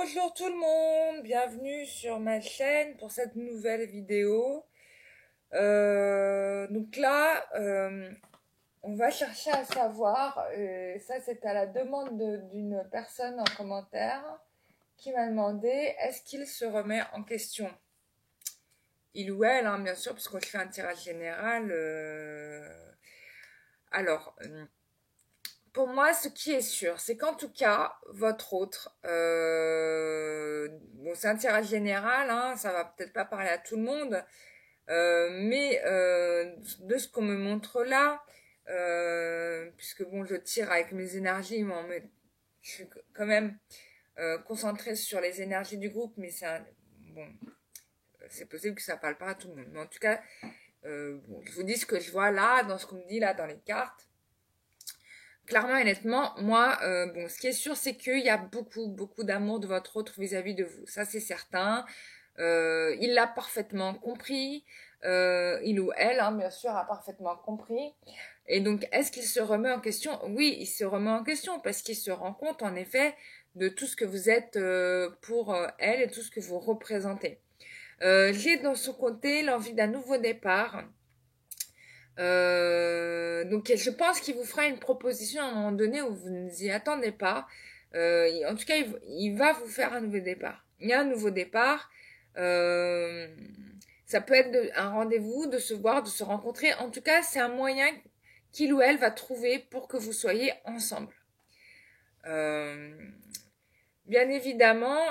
Bonjour tout le monde, bienvenue sur ma chaîne pour cette nouvelle vidéo. Donc là, on va chercher à savoir, et ça c'est à la demande d'une personne en commentaire qui m'a demandé est-ce qu'il se remet en question. Il ou elle, hein, bien sûr, parce qu'on fait un tirage général. Alors, pour moi, ce qui est sûr, c'est qu'en tout cas, votre autre, bon, c'est un tirage général, hein, ça va peut-être pas parler à tout le monde, mais de ce qu'on me montre là, puisque bon, je tire avec mes énergies, mais je suis quand même concentrée sur les énergies du groupe, mais bon, c'est possible que ça parle pas à tout le monde. Mais en tout cas, bon, je vous dis ce que je vois là, dans ce qu'on me dit là, dans les cartes. Clairement, honnêtement, moi, bon, ce qui est sûr, c'est qu'il y a beaucoup d'amour de votre autre vis-à-vis de vous. Ça, c'est certain. Il l'a parfaitement compris. Il ou elle, hein, bien sûr, a parfaitement compris. Et donc, est-ce qu'il se remet en question? Oui, il se remet en question parce qu'il se rend compte, en effet, de tout ce que vous êtes pour elle et tout ce que vous représentez. J'ai dans son côté l'envie d'un nouveau départ. Donc je pense qu'il vous fera une proposition à un moment donné où vous ne vous y attendez pas. En tout cas, il va vous faire un nouveau départ. Il y a un nouveau départ. Euh, Ça peut être un rendez-vous, de se voir, de se rencontrer. En tout cas, c'est un moyen qu'il ou elle va trouver pour que vous soyez ensemble. Euh, Bien évidemment,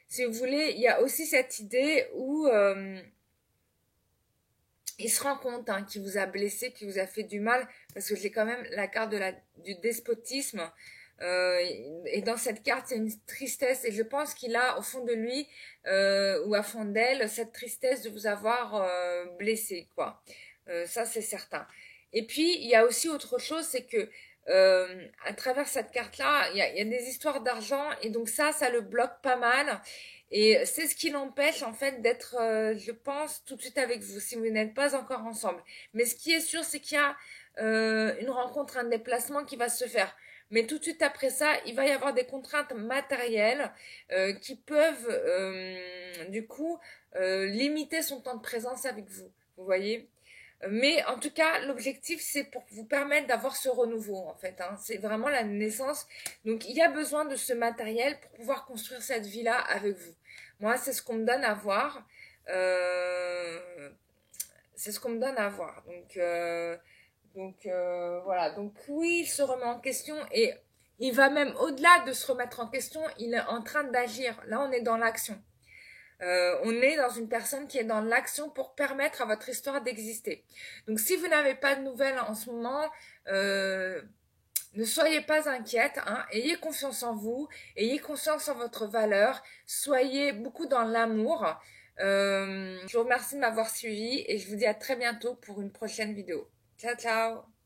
si vous voulez, il y a aussi cette idée où il se rend compte qu'il vous a blessé, qu'il vous a fait du mal, parce que j'ai quand même la carte du despotisme. Et dans cette carte, il y a une tristesse, et je pense qu'il a au fond de lui ou à fond d'elle cette tristesse de vous avoir blessé, quoi. Ça, c'est certain. Et puis, il y a aussi autre chose, c'est que à travers cette carte-là, il y a des histoires d'argent, et donc ça le bloque pas mal. Et c'est ce qui l'empêche en fait d'être, je pense, tout de suite avec vous, si vous n'êtes pas encore ensemble. Mais ce qui est sûr, c'est qu'il y a une rencontre, un déplacement qui va se faire. Mais tout de suite après ça, il va y avoir des contraintes matérielles qui peuvent, du coup, limiter son temps de présence avec vous. Vous voyez? Mais en tout cas, l'objectif, c'est pour vous permettre d'avoir ce renouveau, en fait. Hein. C'est vraiment la naissance. Donc, il y a besoin de ce matériel pour pouvoir construire cette vie-là avec vous. Moi, c'est ce qu'on me donne à voir. C'est ce qu'on me donne à voir. Donc voilà. Donc, oui, il se remet en question et il va même au-delà de se remettre en question, il est en train d'agir. Là, on est dans l'action. On est dans une personne qui est dans l'action pour permettre à votre histoire d'exister. Donc si vous n'avez pas de nouvelles en ce moment, ne soyez pas inquiète, hein, ayez confiance en vous, ayez confiance en votre valeur, soyez beaucoup dans l'amour. Je vous remercie de m'avoir suivi et je vous dis à très bientôt pour une prochaine vidéo. Ciao, ciao!